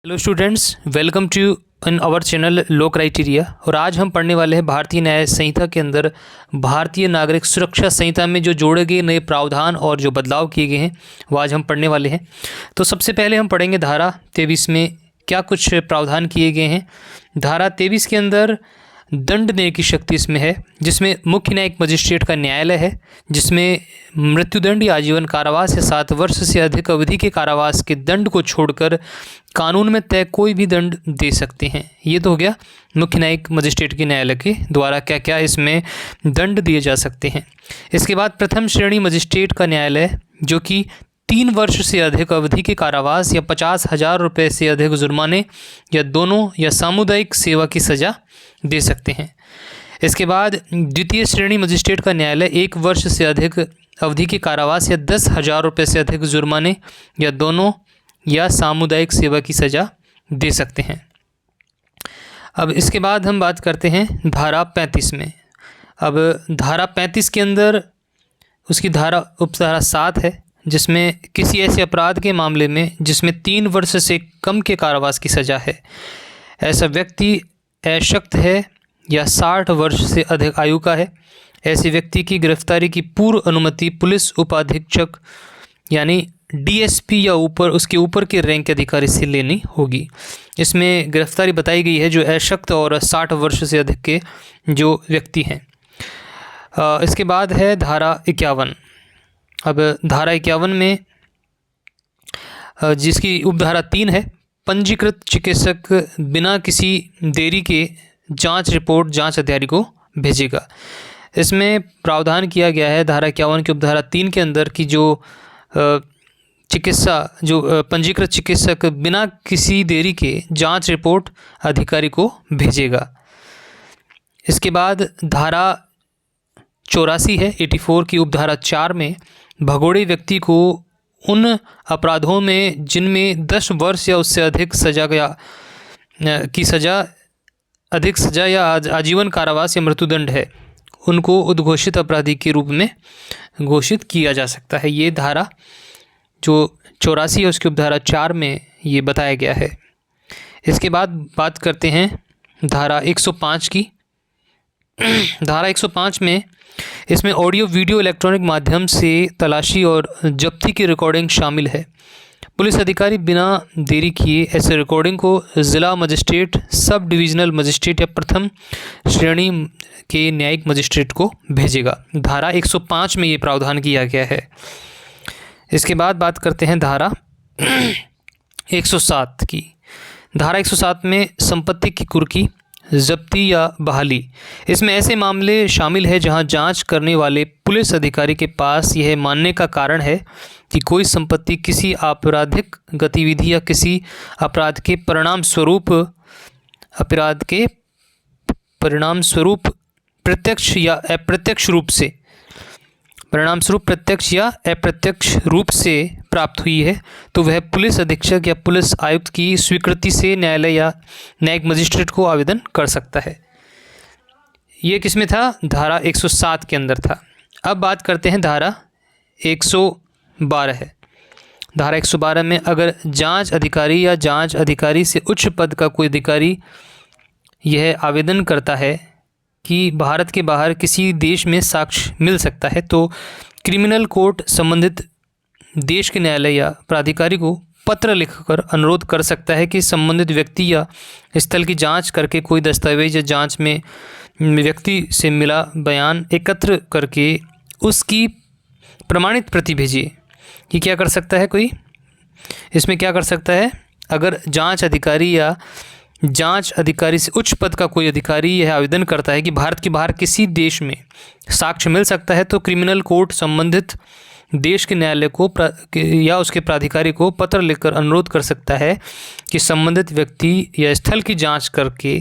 Hello students, welcome to in our channel low criteria. और आज हम पढ़ने वाले हैं भारतीय न्याय संहिता के अंदर भारतीय नागरिक सुरक्षा संहिता में जो जोड़े गए नए प्रावधान और जो बदलाव किए गए हैं वो आज हम पढ़ने वाले हैं। तो सबसे पहले हम पढ़ेंगे धारा 23 में क्या कुछ प्रावधान किए गए हैं। धारा 23 के अंदर दंड देने की शक्ति इसमें है, जिसमें मुख्य न्यायिक मजिस्ट्रेट का न्यायालय है, जिसमें मृत्युदंड या आजीवन कारावास या 7 वर्ष से अधिक अवधि के कारावास के दंड को छोड़कर कानून में तय कोई भी दंड दे सकते हैं। ये तो हो गया मुख्य न्यायिक मजिस्ट्रेट के न्यायालय के द्वारा क्या क्या इसमें दंड दिए जा सकते हैं। इसके बाद प्रथम श्रेणी मजिस्ट्रेट का न्यायालय, जो कि 3 वर्ष से अधिक अवधि के कारावास या 50,000 रुपये से अधिक जुर्माने या दोनों या सामुदायिक सेवा की सज़ा दे सकते हैं। इसके बाद द्वितीय श्रेणी मजिस्ट्रेट का न्यायालय 1 वर्ष से अधिक अवधि के कारावास या 10,000 रुपये से अधिक जुर्माने या दोनों या सामुदायिक सेवा की सज़ा दे सकते हैं। अब इसके बाद हम बात करते हैं धारा 35 में। अब धारा 35 के अंदर उसकी उपधारा 7 है, जिसमें किसी ऐसे अपराध के मामले में जिसमें 3 वर्ष से कम के कारावास की सज़ा है, ऐसा व्यक्ति अशक्त है या 60 वर्ष से अधिक आयु का है, ऐसे व्यक्ति की गिरफ्तारी की पूर्व अनुमति पुलिस उपाधीक्षक यानी डीएसपी या उसके ऊपर के रैंक के अधिकारी से लेनी होगी। इसमें गिरफ्तारी बताई गई है जो अशक्त और 60 वर्ष से अधिक के जो व्यक्ति हैं। इसके बाद है धारा 51। अब धारा 51 में जिसकी उपधारा 3 है, पंजीकृत चिकित्सक बिना किसी देरी के जांच रिपोर्ट जांच अधिकारी को भेजेगा। इसमें प्रावधान किया गया है धारा 51 की उपधारा 3 के अंदर कि जो पंजीकृत चिकित्सक बिना किसी देरी के जांच रिपोर्ट अधिकारी को भेजेगा। इसके बाद धारा 84 है 84 की उपधारा 4 में भगोड़े व्यक्ति को उन अपराधों में जिनमें 10 वर्ष या उससे अधिक अधिक सजा या आजीवन कारावास या मृत्युदंड है, उनको उद्घोषित अपराधी के रूप में घोषित किया जा सकता है। ये धारा जो 84 है उसकी उपधारा 4 में ये बताया गया है। इसके बाद बात करते हैं धारा 105 की। धारा 105 में इसमें ऑडियो वीडियो इलेक्ट्रॉनिक माध्यम से तलाशी और जब्ती की रिकॉर्डिंग शामिल है। पुलिस अधिकारी बिना देरी किए ऐसे रिकॉर्डिंग को ज़िला मजिस्ट्रेट, सब डिविजनल मजिस्ट्रेट या प्रथम श्रेणी के न्यायिक मजिस्ट्रेट को भेजेगा। धारा 105 में ये प्रावधान किया गया है। इसके बाद बात करते हैं धारा 107 की। धारा 107 में संपत्ति की कुर्की, जब्ती या बहाली, इसमें ऐसे मामले शामिल है जहां जांच करने वाले पुलिस अधिकारी के पास यह मानने का कारण है कि कोई संपत्ति किसी आपराधिक गतिविधि या किसी अपराध के परिणाम स्वरूप प्रत्यक्ष या अप्रत्यक्ष रूप से प्राप्त हुई है, तो वह पुलिस अधीक्षक या पुलिस आयुक्त की स्वीकृति से न्यायालय या न्यायिक मजिस्ट्रेट को आवेदन कर सकता है। ये किसमें था? धारा 107 के अंदर था। अब बात करते हैं धारा 112 है। धारा 112 में अगर जांच अधिकारी या जांच अधिकारी से उच्च पद का कोई अधिकारी यह आवेदन करता है कि भारत के बाहर किसी देश में साक्ष्य मिल सकता है, तो क्रिमिनल कोर्ट संबंधित देश के न्यायालय या प्राधिकारी को पत्र लिखकर अनुरोध कर सकता है कि संबंधित व्यक्ति या स्थल की जांच करके कोई दस्तावेज या जांच में व्यक्ति से मिला बयान एकत्र करके उसकी प्रमाणित प्रति भेजिए। ये क्या कर सकता है कोई? इसमें क्या कर सकता है? अगर जांच अधिकारी या जांच अधिकारी से उच्च पद का कोई अधिकारी यह आवेदन करता है कि भारत के बाहर किसी देश में साक्ष्य मिल सकता है, तो क्रिमिनल कोर्ट संबंधित देश के न्यायालय को या उसके प्राधिकारी को पत्र लिखकर अनुरोध कर सकता है कि संबंधित व्यक्ति या स्थल की जांच करके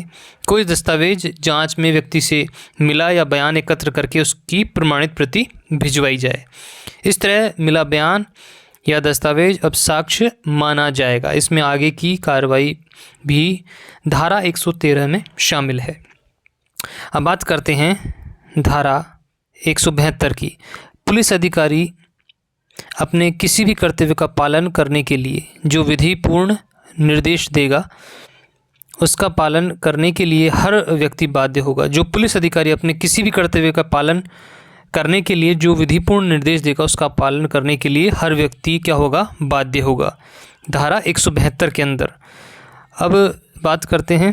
कोई दस्तावेज जांच में व्यक्ति से मिला या बयान एकत्र करके उसकी प्रमाणित प्रति भिजवाई जाए। इस तरह मिला बयान या दस्तावेज अब साक्ष्य माना जाएगा। इसमें आगे की कार्रवाई भी धारा 113 में शामिल है। अब बात करते हैं धारा 172 की। पुलिस अधिकारी अपने किसी भी कर्तव्य का पालन करने के लिए जो विधिपूर्ण निर्देश देगा उसका पालन करने के लिए हर व्यक्ति बाध्य होगा। जो पुलिस अधिकारी अपने किसी भी कर्तव्य का पालन करने के लिए जो विधिपूर्ण निर्देश देगा उसका पालन करने के लिए हर व्यक्ति क्या होगा, बाध्य होगा, धारा 172 के अंदर। अब बात करते हैं,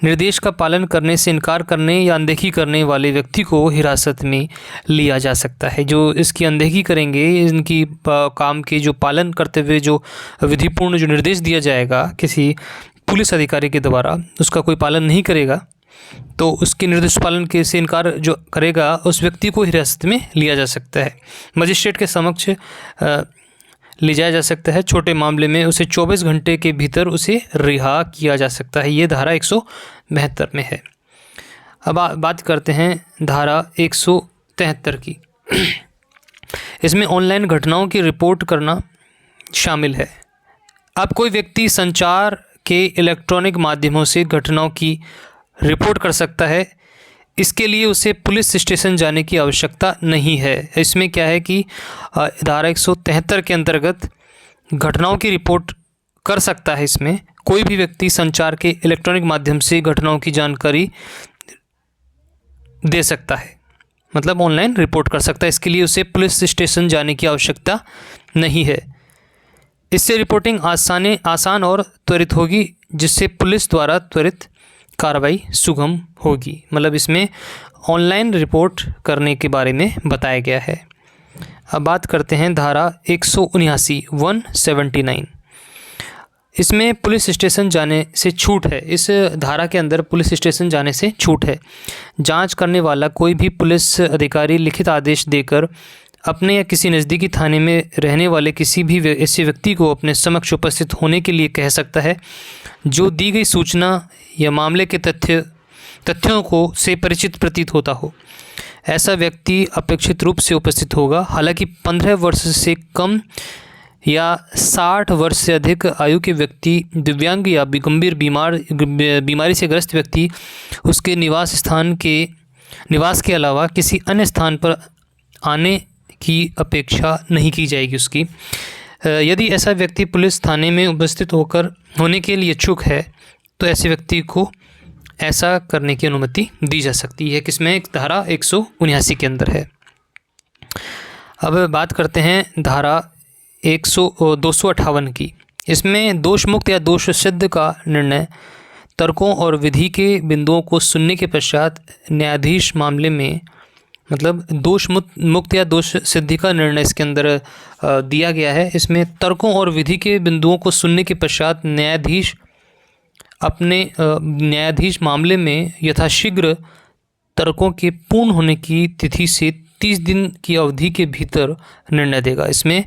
निर्देश का पालन करने से इनकार करने या अनदेखी करने वाले व्यक्ति को हिरासत में लिया जा सकता है। जो इसकी अनदेखी करेंगे, इनकी काम के जो पालन करते हुए जो विधिपूर्ण जो निर्देश दिया जाएगा किसी पुलिस अधिकारी के द्वारा, उसका कोई पालन नहीं करेगा तो उसके निर्देश पालन के से इनकार जो करेगा उस व्यक्ति को हिरासत में लिया जा सकता है, मजिस्ट्रेट के समक्ष ले जाया जा सकता है। छोटे मामले में उसे 24 घंटे के भीतर उसे रिहा किया जा सकता है। ये धारा 172 में है। अब बात करते हैं धारा 173 की। इसमें ऑनलाइन घटनाओं की रिपोर्ट करना शामिल है। अब कोई व्यक्ति संचार के इलेक्ट्रॉनिक माध्यमों से घटनाओं की रिपोर्ट कर सकता है। इसके लिए उसे पुलिस स्टेशन जाने की आवश्यकता नहीं है। इसमें क्या है कि धारा 173 के अंतर्गत घटनाओं की रिपोर्ट कर सकता है। इसमें कोई भी व्यक्ति संचार के इलेक्ट्रॉनिक माध्यम से घटनाओं की जानकारी दे सकता है, मतलब ऑनलाइन रिपोर्ट कर सकता है। इसके लिए उसे पुलिस स्टेशन जाने की आवश्यकता नहीं है। इससे रिपोर्टिंग आसान और त्वरित होगी, जिससे पुलिस द्वारा त्वरित कार्रवाई सुगम होगी। मतलब इसमें ऑनलाइन रिपोर्ट करने के बारे में बताया गया है। अब बात करते हैं धारा 179। इसमें पुलिस स्टेशन जाने से छूट है। इस धारा के अंदर पुलिस स्टेशन जाने से छूट है। जांच करने वाला कोई भी पुलिस अधिकारी लिखित आदेश देकर अपने या किसी नज़दीकी थाने में रहने वाले किसी भी ऐसे व्यक्ति को अपने समक्ष उपस्थित होने के लिए कह सकता है जो दी गई सूचना या मामले के तथ्यों को से परिचित प्रतीत होता हो। ऐसा व्यक्ति अपेक्षित रूप से उपस्थित होगा। हालांकि 15 वर्ष से कम या 60 वर्ष से अधिक आयु के व्यक्ति, दिव्यांग या गंभीर बीमारी से ग्रस्त व्यक्ति उसके निवास के अलावा किसी अन्य स्थान पर आने की अपेक्षा नहीं की जाएगी उसकी। यदि ऐसा व्यक्ति पुलिस थाने में उपस्थित होने के लिए इच्छुक है तो ऐसे व्यक्ति को ऐसा करने की अनुमति दी जा सकती है। किसमें? धारा 179 के अंदर है। अब बात करते हैं धारा 258 की। इसमें दोष मुक्त या दोष सिद्ध का निर्णय तर्कों और विधि के बिंदुओं को सुनने के पश्चात न्यायाधीश मामले में, मतलब दोष मुक्त या दोष सिद्धि का निर्णय इसके अंदर दिया गया है। इसमें तर्कों और विधि के बिंदुओं को सुनने के पश्चात न्यायाधीश मामले में यथाशीघ्र तर्कों के पूर्ण होने की तिथि से 30 दिन की अवधि के भीतर निर्णय देगा। इसमें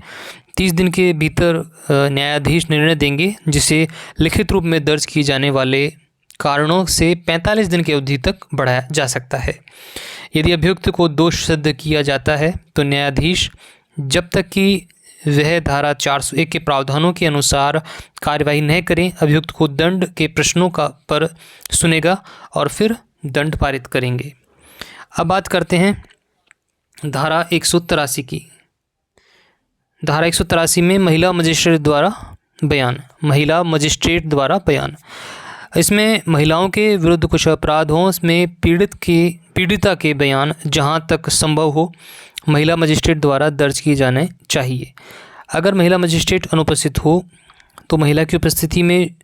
30 दिन के भीतर न्यायाधीश निर्णय देंगे, जिसे लिखित रूप में दर्ज किए जाने वाले कारणों से 45 दिन की अवधि तक बढ़ाया जा सकता है। यदि अभियुक्त को दोष सिद्ध किया जाता है तो न्यायाधीश जब तक कि वह धारा 401 के प्रावधानों के अनुसार कार्यवाही न करें, अभियुक्त को दंड के प्रश्नों पर सुनेगा और फिर दंड पारित करेंगे। अब बात करते हैं धारा 183 की। धारा 183 में महिला मजिस्ट्रेट द्वारा बयान। इसमें महिलाओं के विरुद्ध कुछ अपराधों में पीड़िता के बयान जहां तक संभव हो महिला मजिस्ट्रेट द्वारा दर्ज किए जाने चाहिए। अगर महिला मजिस्ट्रेट अनुपस्थित हो तो महिला की उपस्थिति में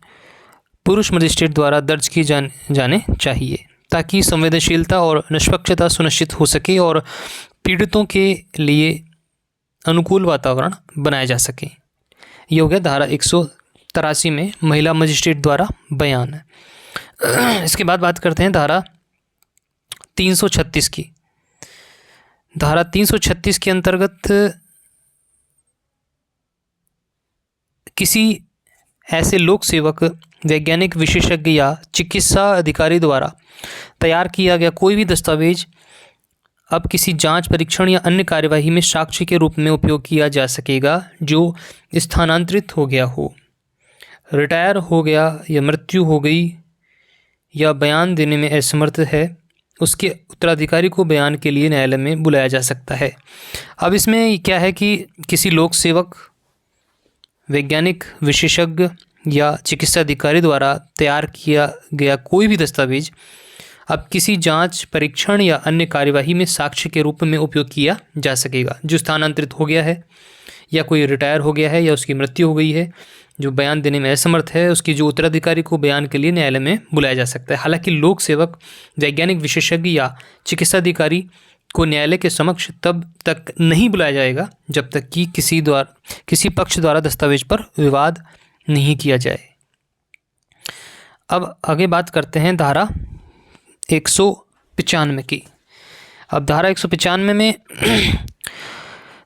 पुरुष मजिस्ट्रेट द्वारा दर्ज किए जाने चाहिए, ताकि संवेदनशीलता और निष्पक्षता सुनिश्चित हो सके और पीड़ितों के लिए अनुकूल वातावरण बनाया जा सके। ये हो गया धारा 183 में महिला मजिस्ट्रेट द्वारा बयान। इसके बाद बात करते हैं धारा 336 की। धारा 336 के अंतर्गत किसी ऐसे लोक सेवक, वैज्ञानिक विशेषज्ञ या चिकित्सा अधिकारी द्वारा तैयार किया गया कोई भी दस्तावेज अब किसी जांच, परीक्षण या अन्य कार्यवाही में साक्ष्य के रूप में उपयोग किया जा सकेगा जो स्थानांतरित हो गया हो, रिटायर हो गया या मृत्यु हो गई या बयान देने में असमर्थ है, उसके उत्तराधिकारी को बयान के लिए न्यायालय में बुलाया जा सकता है। अब इसमें क्या है कि किसी लोक सेवक, वैज्ञानिक विशेषज्ञ या चिकित्सा अधिकारी द्वारा तैयार किया गया कोई भी दस्तावेज अब किसी जांच, परीक्षण या अन्य कार्यवाही में साक्ष्य के रूप में उपयोग किया जा सकेगा। जो स्थानांतरित हो गया है या कोई रिटायर हो गया है या उसकी मृत्यु हो गई है, जो बयान देने में असमर्थ है, उसकी जो उत्तराधिकारी को बयान के लिए न्यायालय में बुलाया जा सकता है। हालांकि लोक सेवक, वैज्ञानिक विशेषज्ञ या चिकित्सा अधिकारी को न्यायालय के समक्ष तब तक नहीं बुलाया जाएगा जब तक कि किसी पक्ष द्वारा दस्तावेज पर विवाद नहीं किया जाए। अब आगे बात करते हैं धारा 195 की। अब धारा 195 में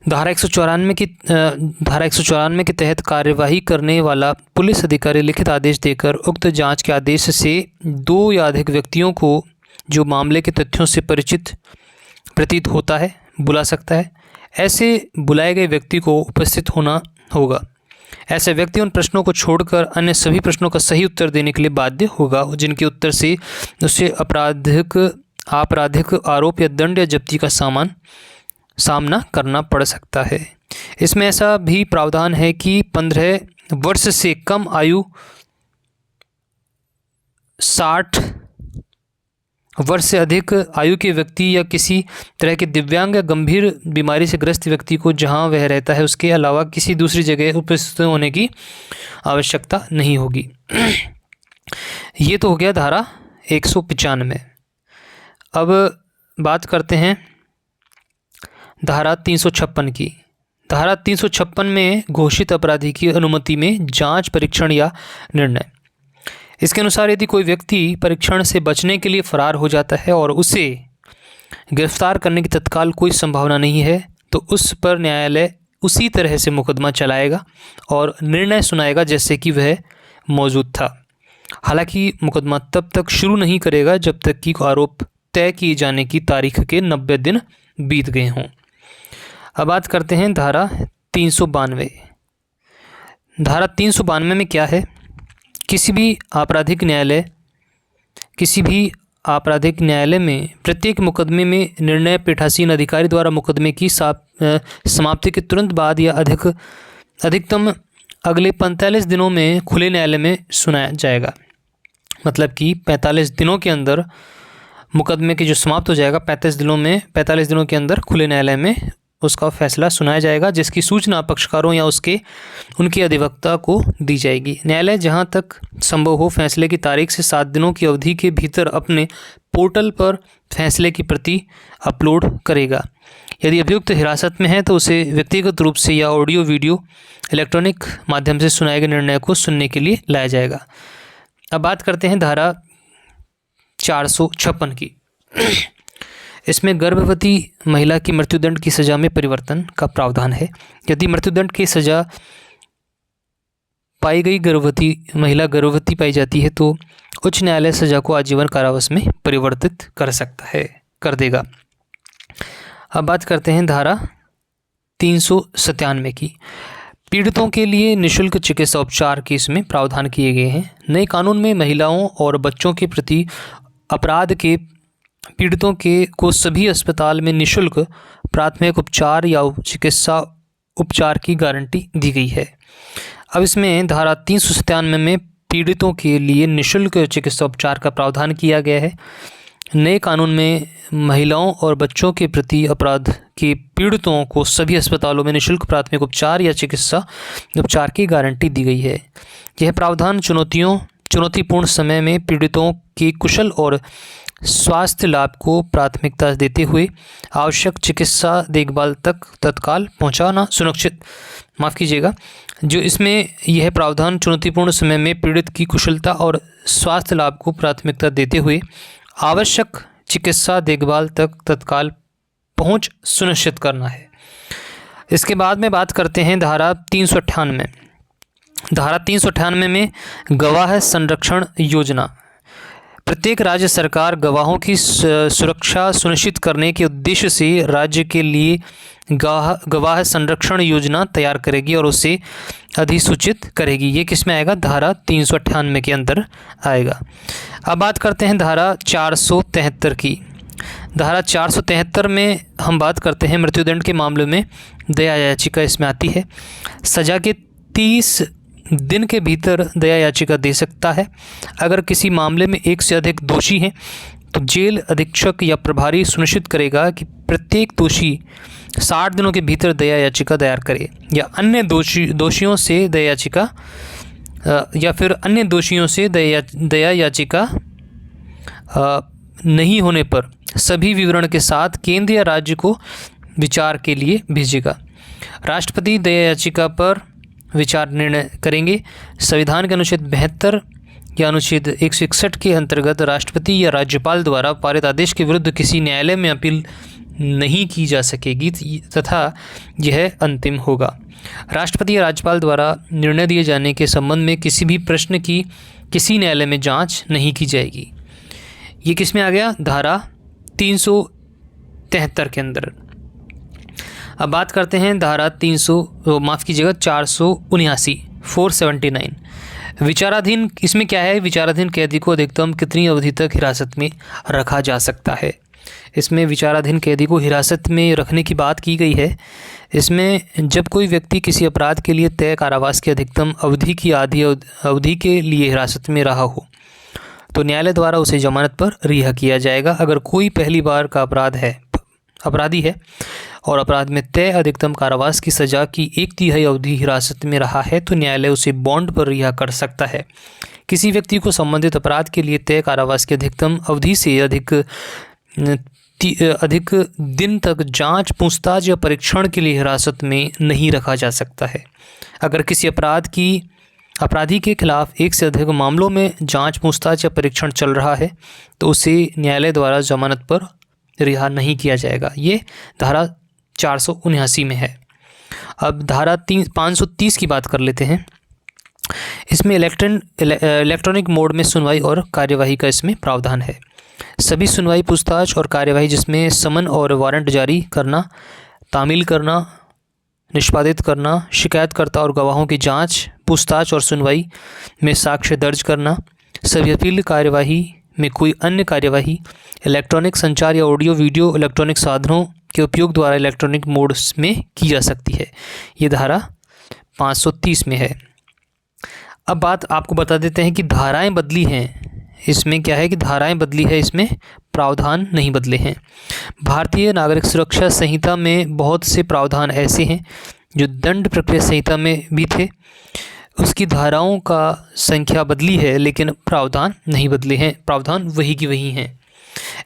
धारा 194 के तहत कार्यवाही करने वाला पुलिस अधिकारी लिखित आदेश देकर उक्त जांच के आदेश से दो या अधिक व्यक्तियों को जो मामले के तथ्यों से परिचित प्रतीत होता है बुला सकता है। ऐसे बुलाए गए व्यक्ति को उपस्थित होना होगा। ऐसे व्यक्ति उन प्रश्नों को छोड़कर अन्य सभी प्रश्नों का सही उत्तर देने के लिए बाध्य होगा जिनके उत्तर से उसे आपराधिक आरोप या दंड या जब्ती का सामना करना पड़ सकता है। इसमें ऐसा भी प्रावधान है कि 15 वर्ष से कम आयु, 60 वर्ष से अधिक आयु के व्यक्ति या किसी तरह के दिव्यांग या गंभीर बीमारी से ग्रस्त व्यक्ति को जहां वह रहता है उसके अलावा किसी दूसरी जगह उपस्थित होने की आवश्यकता नहीं होगी। ये तो हो गया धारा 195। अब बात करते हैं धारा 356 की। धारा 356 में घोषित अपराधी की अनुमति में जांच, परीक्षण या निर्णय। इसके अनुसार यदि कोई व्यक्ति परीक्षण से बचने के लिए फरार हो जाता है और उसे गिरफ्तार करने की तत्काल कोई संभावना नहीं है तो उस पर न्यायालय उसी तरह से मुकदमा चलाएगा और निर्णय सुनाएगा जैसे कि वह मौजूद था। हालांकि मुकदमा तब तक शुरू नहीं करेगा जब तक कि आरोप तय किए जाने की तारीख के 90 दिन बीत गए हों। अब बात करते हैं धारा 392। धारा 392 में क्या है? किसी भी आपराधिक न्यायालय में प्रत्येक मुकदमे में निर्णय पीठासीन अधिकारी द्वारा मुकदमे की समाप्ति के तुरंत बाद या अधिकतम अगले 45 दिनों में खुले न्यायालय में सुनाया जाएगा। मतलब कि 45 दिनों के अंदर मुकदमे की जो समाप्त हो जाएगा 45 दिनों के अंदर खुले न्यायालय में उसका फैसला सुनाया जाएगा, जिसकी सूचना पक्षकारों या उनके अधिवक्ता को दी जाएगी। न्यायालय जहां तक संभव हो फैसले की तारीख से 7 दिनों की अवधि के भीतर अपने पोर्टल पर फैसले की प्रति अपलोड करेगा। यदि अभियुक्त हिरासत में है तो उसे व्यक्तिगत रूप से या ऑडियो वीडियो इलेक्ट्रॉनिक माध्यम से सुनाए गए निर्णय को सुनने के लिए लाया जाएगा। अब बात करते हैं धारा 456 की। इसमें गर्भवती महिला की मृत्युदंड की सज़ा में परिवर्तन का प्रावधान है। यदि मृत्युदंड की सज़ा पाई गई महिला गर्भवती पाई जाती है तो उच्च न्यायालय सज़ा को आजीवन कारावास में परिवर्तित कर देगा। अब बात करते हैं धारा 397 की। पीड़ितों के लिए निःशुल्क चिकित्सा उपचार के इसमें प्रावधान किए गए हैं। नए कानून में महिलाओं और बच्चों के प्रति अपराध के पीड़ितों को सभी अस्पताल में निःशुल्क प्राथमिक उपचार या चिकित्सा उपचार की गारंटी दी गई है। अब इसमें धारा 397 में पीड़ितों के लिए निःशुल्क चिकित्सा उपचार का प्रावधान किया गया है। नए कानून में महिलाओं और बच्चों के प्रति अपराध के पीड़ितों को सभी अस्पतालों में निःशुल्क प्राथमिक उपचार या चिकित्सा उपचार की गारंटी दी गई है। यह प्रावधान चुनौतीपूर्ण समय में पीड़ितों के कुशल और स्वास्थ्य लाभ को प्राथमिकता देते हुए आवश्यक चिकित्सा देखभाल तक तत्काल पहुंचाना सुनिश्चित जो इसमें यह प्रावधान चुनौतीपूर्ण समय में पीड़ित की कुशलता और स्वास्थ्य लाभ को प्राथमिकता देते हुए आवश्यक चिकित्सा देखभाल तक तत्काल पहुंच सुनिश्चित करना है। इसके बाद में बात करते हैं धारा 398। धारा 398 में गवाह संरक्षण योजना। प्रत्येक राज्य सरकार गवाहों की सुरक्षा सुनिश्चित करने के उद्देश्य से राज्य के लिए गवाह संरक्षण योजना तैयार करेगी और उसे अधिसूचित करेगी। ये किस में आएगा? धारा 398 के अंदर आएगा। अब बात करते हैं धारा 473 की। धारा 473 में हम बात करते हैं मृत्युदंड के मामले में दया याचिका इसमें आती है। सज़ा के 30 दिन के भीतर दया याचिका दे सकता है। अगर किसी मामले में एक से अधिक दोषी हैं तो जेल अधीक्षक या प्रभारी सुनिश्चित करेगा कि प्रत्येक दोषी 60 दिनों के भीतर दया याचिका दायर करे या अन्य दोषियों से दया याचिका दया याचिका नहीं होने पर सभी विवरण के साथ केंद्र या राज्य को विचार के लिए भेजेगा। राष्ट्रपति दया याचिका पर विचार निर्णय करेंगे। संविधान के अनुच्छेद 72 या अनुच्छेद 161 के अंतर्गत राष्ट्रपति या राज्यपाल द्वारा पारित आदेश के विरुद्ध किसी न्यायालय में अपील नहीं की जा सकेगी तथा यह अंतिम होगा। राष्ट्रपति या राज्यपाल द्वारा निर्णय दिए जाने के संबंध में किसी भी प्रश्न की किसी न्यायालय में जांच नहीं की जाएगी। ये किस में आ गया? धारा 373 के अंदर। अब बात करते हैं धारा 479 विचाराधीन। इसमें क्या है? विचाराधीन कैदी को अधिकतम कितनी अवधि तक हिरासत में रखा जा सकता है। इसमें विचाराधीन कैदी को हिरासत में रखने की बात की गई है। इसमें जब कोई व्यक्ति किसी अपराध के लिए तय कारावास की अधिकतम अवधि की आधी अवधि के लिए हिरासत में रहा हो तो न्यायालय द्वारा उसे जमानत पर रिहा किया जाएगा। अगर कोई पहली बार का अपराधी है और अपराध में तय अधिकतम कारावास की सज़ा की 1/3 अवधि हिरासत में रहा है तो न्यायालय उसे बॉन्ड पर रिहा कर सकता है। किसी व्यक्ति को संबंधित अपराध के लिए तय कारावास की अधिकतम अवधि से अधिक दिन तक जांच, पूछताछ या परीक्षण के लिए हिरासत में नहीं रखा जा सकता है। अगर किसी अपराधी के खिलाफ एक से अधिक मामलों में जांच, पूछताछ या परीक्षण चल रहा है तो उसे न्यायालय द्वारा जमानत पर रिहा नहीं किया जाएगा। ये धारा 479 में है। अब धारा 530 की बात कर लेते हैं। इसमें इलेक्ट्रॉनिक मोड में सुनवाई और कार्यवाही का इसमें प्रावधान है। सभी सुनवाई, पूछताछ और कार्यवाही जिसमें समन और वारंट जारी करना, तामील करना, निष्पादित करना, शिकायतकर्ता और गवाहों की जांच, पूछताछ और सुनवाई में साक्ष्य दर्ज करना, सभी अपील कार्यवाही में कोई अन्य कार्यवाही, इलेक्ट्रॉनिक संचार या ऑडियो वीडियो इलेक्ट्रॉनिक साधनों के उपयोग द्वारा इलेक्ट्रॉनिक मोड में की जा सकती है। ये धारा 530 में है। अब बात आपको बता देते हैं कि धाराएं बदली हैं। इसमें क्या है कि धाराएं बदली है, इसमें प्रावधान नहीं बदले हैं। भारतीय नागरिक सुरक्षा संहिता में बहुत से प्रावधान ऐसे हैं जो दंड प्रक्रिया संहिता में भी थे। उसकी धाराओं का संख्या बदली है लेकिन प्रावधान नहीं बदले हैं। प्रावधान वही की वही हैं।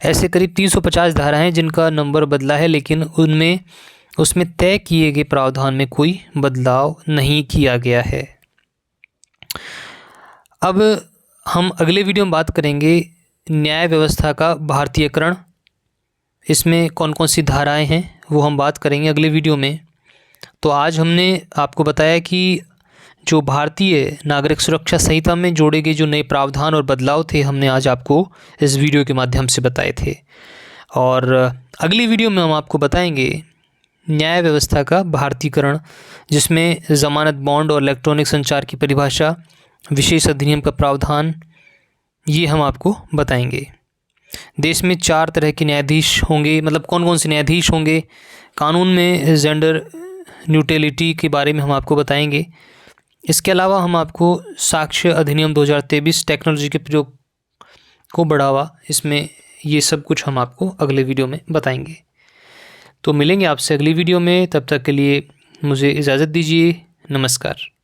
ऐसे करीब 350 धाराएं जिनका नंबर बदला है लेकिन उसमें तय किए गए प्रावधान में कोई बदलाव नहीं किया गया है। अब हम अगले वीडियो में बात करेंगे न्याय व्यवस्था का भारतीयकरण। इसमें कौन कौन सी धाराएं हैं वो हम बात करेंगे अगले वीडियो में। तो आज हमने आपको बताया कि जो भारतीय नागरिक सुरक्षा संहिता में जोड़े गए जो नए प्रावधान और बदलाव थे, हमने आज आपको इस वीडियो के माध्यम से बताए थे। और अगली वीडियो में हम आपको बताएंगे न्याय व्यवस्था का भारतीयकरण, जिसमें ज़मानत, बॉन्ड और इलेक्ट्रॉनिक संचार की परिभाषा, विशेष अधिनियम का प्रावधान, ये हम आपको बताएंगे। देश में 4 तरह के न्यायाधीश होंगे, मतलब कौन कौन से न्यायाधीश होंगे। कानून में जेंडर न्यूट्रलिटी के बारे में हम आपको बताएंगे। इसके अलावा हम आपको साक्ष्य अधिनियम 2023, टेक्नोलॉजी के प्रयोग को बढ़ावा, इसमें ये सब कुछ हम आपको अगले वीडियो में बताएंगे। तो मिलेंगे आपसे अगली वीडियो में, तब तक के लिए मुझे इजाज़त दीजिए। नमस्कार।